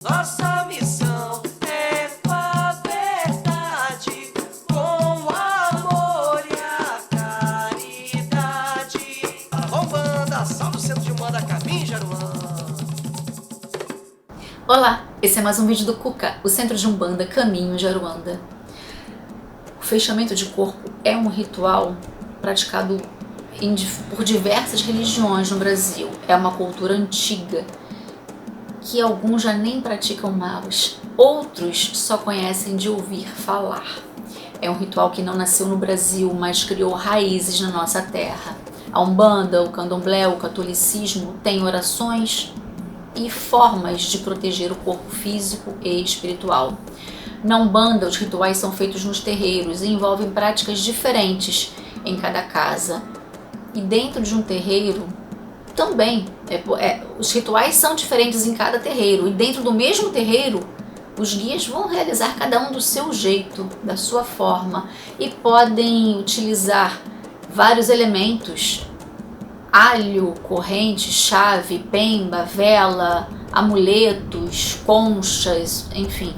Nossa missão é com a verdade, com o amor e a caridade. Arrombanda, salve o centro de Umbanda, caminho Jaruã. Olá, esse é mais um vídeo do Cuca, o Centro de Umbanda, Caminho de Aruanda. O fechamento de corpo é um ritual praticado por diversas religiões no Brasil. É uma cultura antiga que alguns já nem praticam mais, outros só conhecem de ouvir falar. É um ritual que não nasceu no Brasil, mas criou raízes na nossa terra. A Umbanda, o Candomblé, o catolicismo têm orações e formas de proteger o corpo físico e espiritual. Na Umbanda, os rituais são feitos nos terreiros e envolvem práticas diferentes em cada casa. E dentro de um terreiro também, os rituais são diferentes em cada terreiro. E dentro do mesmo terreiro, os guias vão realizar cada um do seu jeito, da sua forma. E podem utilizar vários elementos: alho, corrente, chave, pemba, vela, amuletos, conchas, enfim.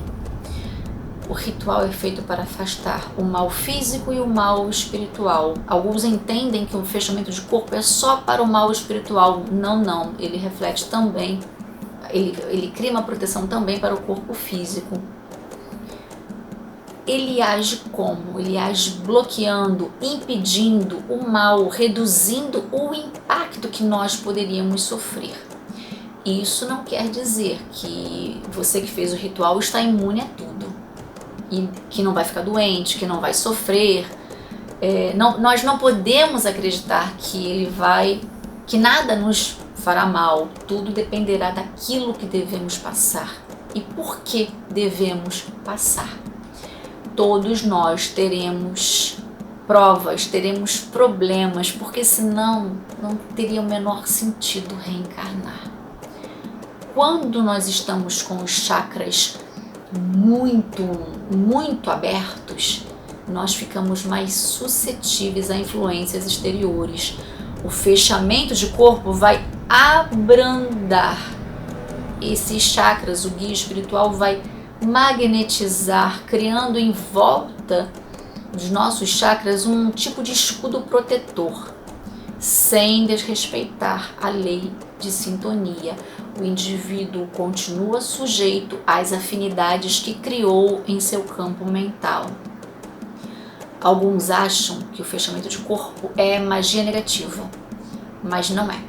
O ritual é feito para afastar o mal físico e o mal espiritual. Alguns entendem que o fechamento de corpo é só para o mal espiritual. Não. Ele reflete também, ele cria uma proteção também para o corpo físico. Ele age como? Ele age bloqueando, impedindo o mal, reduzindo o impacto que nós poderíamos sofrer. Isso não quer dizer que você que fez o ritual está imune a tudo e que não vai ficar doente, que não vai sofrer. Nós não podemos acreditar que nada nos fará mal. Tudo dependerá daquilo que devemos passar e por que devemos passar. Todos nós teremos provas, teremos problemas, porque senão não teria o menor sentido reencarnar. Quando nós estamos com os chakras muito abertos, nós ficamos mais suscetíveis a influências exteriores. O fechamento de corpo vai abrandar esses chakras, o guia espiritual vai magnetizar, criando em volta dos nossos chakras um tipo de escudo protetor, sem desrespeitar a lei de sintonia. O indivíduo continua sujeito às afinidades que criou em seu campo mental. Alguns acham que o fechamento de corpo é magia negativa, mas não é.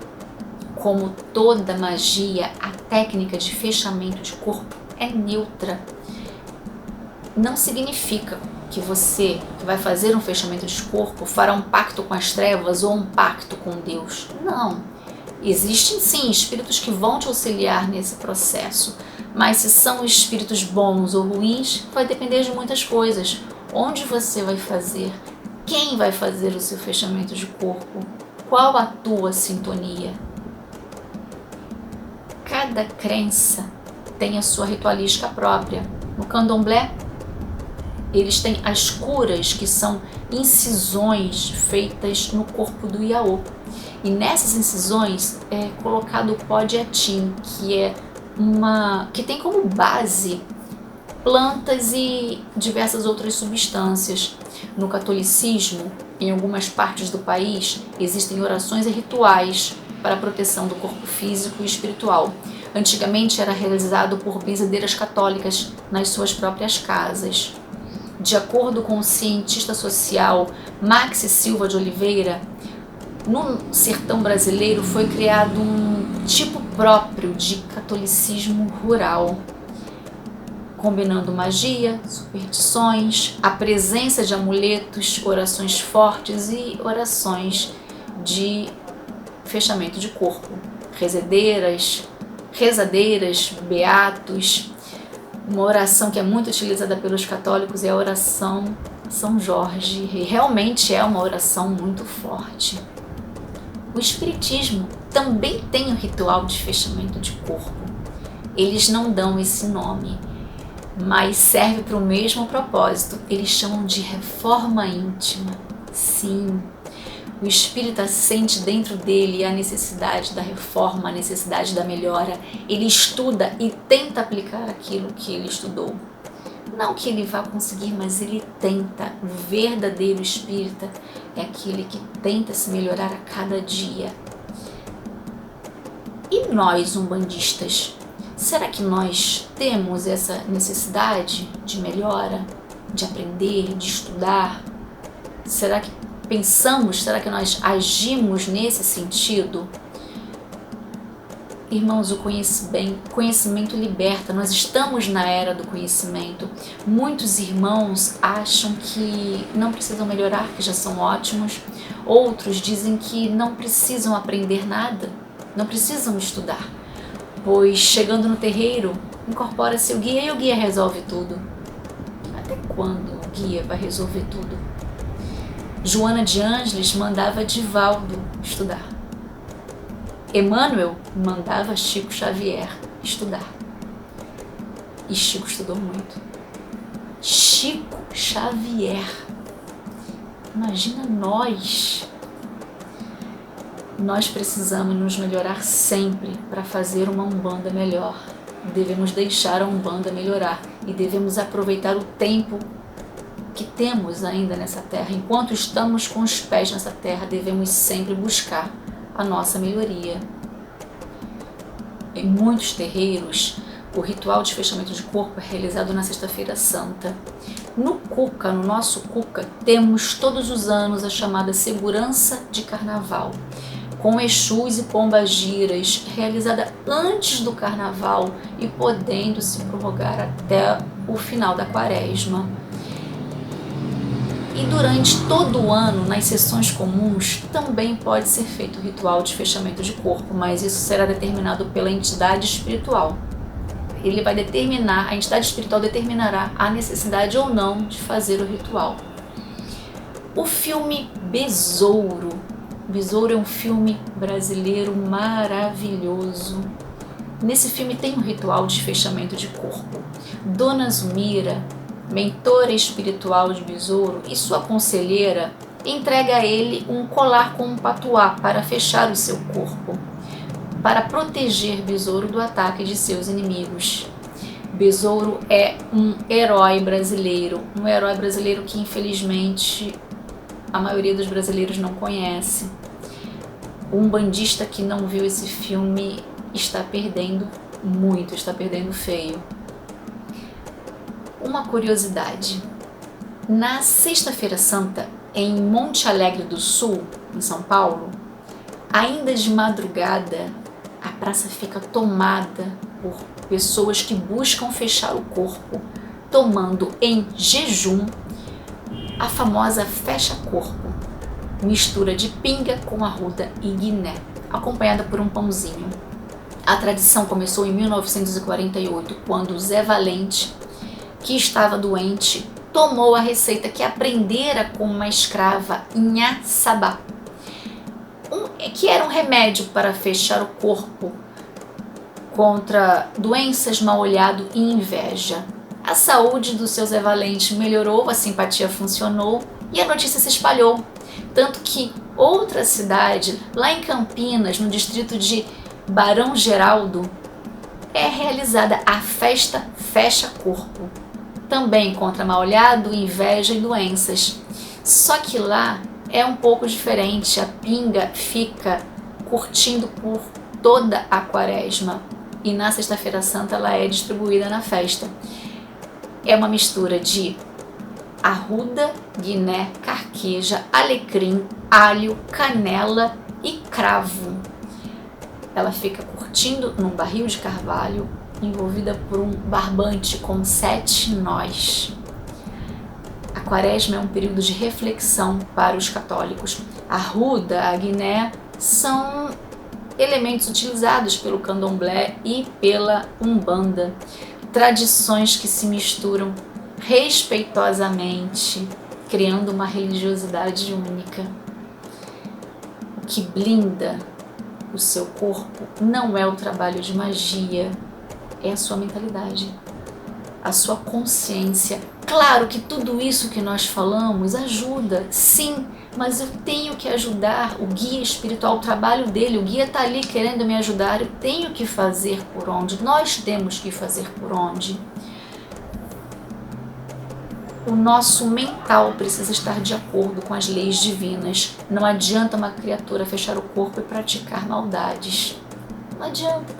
Como toda magia, a técnica de fechamento de corpo é neutra. Não significa que você que vai fazer um fechamento de corpo fará um pacto com as trevas ou um pacto com Deus. Não. Existem sim espíritos que vão te auxiliar nesse processo, mas se são espíritos bons ou ruins, vai depender de muitas coisas. Onde você vai fazer? Quem vai fazer o seu fechamento de corpo? Qual a tua sintonia? Cada crença tem a sua ritualística própria. No Candomblé, eles têm as curas, que são incisões feitas no corpo do Iaô. E nessas incisões é colocado o pó de atim, que tem como base plantas e diversas outras substâncias. No catolicismo, em algumas partes do país, existem orações e rituais para a proteção do corpo físico e espiritual. Antigamente era realizado por benzedeiras católicas nas suas próprias casas. De acordo com o cientista social Maxi Silva de Oliveira, no sertão brasileiro foi criado um tipo próprio de catolicismo rural, combinando magia, superstições, a presença de amuletos, orações fortes e orações de fechamento de corpo, rezadeiras, beatos. Uma oração que é muito utilizada pelos católicos é a oração São Jorge, e realmente é uma oração muito forte. O espiritismo também tem um ritual de fechamento de corpo. Eles não dão esse nome, mas serve para o mesmo propósito. Eles chamam de reforma íntima. Sim, O espírita sente dentro dele a necessidade da reforma, a necessidade da melhora. Ele estuda e tenta aplicar aquilo que ele estudou. Não que ele vá conseguir, mas ele tenta. O verdadeiro espírita é aquele que tenta se melhorar a cada dia. E nós, umbandistas, será que nós temos essa necessidade de melhora, de aprender, de estudar? Será que pensamos, será que nós agimos nesse sentido? Irmãos, o conhecimento liberta, nós estamos na era do conhecimento. Muitos irmãos acham que não precisam melhorar, que já são ótimos. Outros dizem que não precisam aprender nada, não precisam estudar, pois chegando no terreiro, incorpora-se o guia e o guia resolve tudo. Até quando o guia vai resolver tudo? Joana de Ângeles mandava Divaldo estudar. Emmanuel mandava Chico Xavier estudar. E Chico estudou muito. Chico Xavier. Imagina nós. Nós precisamos nos melhorar sempre para fazer uma Umbanda melhor. Devemos deixar a Umbanda melhorar e devemos aproveitar o tempo que temos ainda nessa terra. Enquanto estamos com os pés nessa terra, devemos sempre buscar a nossa melhoria. Em muitos terreiros, o ritual de fechamento de corpo é realizado na Sexta-feira Santa. No Cuca, no nosso Cuca, temos todos os anos a chamada Segurança de Carnaval, com Exus e Pombagiras, realizada antes do Carnaval e podendo se prorrogar até o final da Quaresma. E durante todo o ano, nas sessões comuns, também pode ser feito o ritual de fechamento de corpo, mas isso será determinado pela entidade espiritual. Ele vai determinar, a entidade espiritual determinará a necessidade ou não de fazer o ritual. O filme Besouro. Besouro é um filme brasileiro maravilhoso. Nesse filme tem um ritual de fechamento de corpo. Dona Zumira, mentora espiritual de Besouro, e sua conselheira entrega a ele um colar com um patuá para fechar o seu corpo, para proteger Besouro do ataque de seus inimigos. Besouro é um herói brasileiro que infelizmente a maioria dos brasileiros não conhece. O umbandista que não viu esse filme está perdendo muito, está perdendo feio. Uma curiosidade: na Sexta-feira Santa, em Monte Alegre do Sul, em São Paulo, ainda de madrugada, a praça fica tomada por pessoas que buscam fechar o corpo, tomando em jejum a famosa fecha-corpo, mistura de pinga com arruda e guiné, acompanhada por um pãozinho. A tradição começou em 1948, quando Zé Valente, que estava doente, tomou a receita que aprendera com uma escrava, Inhaçabá, que era um remédio para fechar o corpo contra doenças, mal-olhado e inveja. A saúde do seu Zé Valente melhorou, a simpatia funcionou e a notícia se espalhou. Tanto que outra cidade, lá em Campinas, no distrito de Barão Geraldo, é realizada a festa Fecha Corpo, também contra mal-olhado, inveja e doenças. Só que lá é um pouco diferente, a pinga fica curtindo por toda a Quaresma e na Sexta-feira Santa ela é distribuída na festa. É uma mistura de arruda, guiné, carqueja, alecrim, alho, canela e cravo. Ela fica curtindo num barril de carvalho, envolvida por um barbante com 7 nós. A Quaresma é um período de reflexão para os católicos. A arruda, a guiné são elementos utilizados pelo candomblé e pela umbanda, tradições que se misturam respeitosamente, criando uma religiosidade única. O que blinda o seu corpo não é o trabalho de magia, é a sua mentalidade, a sua consciência claro que tudo isso que nós falamos ajuda, sim, mas eu tenho que ajudar o guia espiritual, o trabalho dele, o guia está ali querendo me ajudar, eu tenho que fazer por onde, nós temos que fazer por onde. O nosso mental precisa estar de acordo com as leis divinas. Não adianta uma criatura fechar o corpo e praticar maldades. Não adianta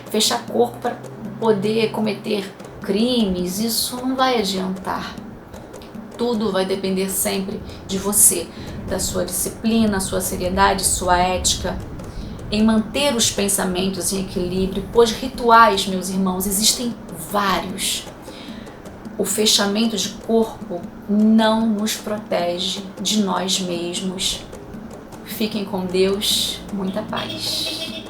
fechar corpo para poder cometer crimes, isso não vai adiantar. Tudo vai depender sempre de você, da sua disciplina, sua seriedade, sua ética, em manter os pensamentos em equilíbrio, pois rituais, meus irmãos, existem vários. O fechamento de corpo não nos protege de nós mesmos. Fiquem com Deus, muita paz.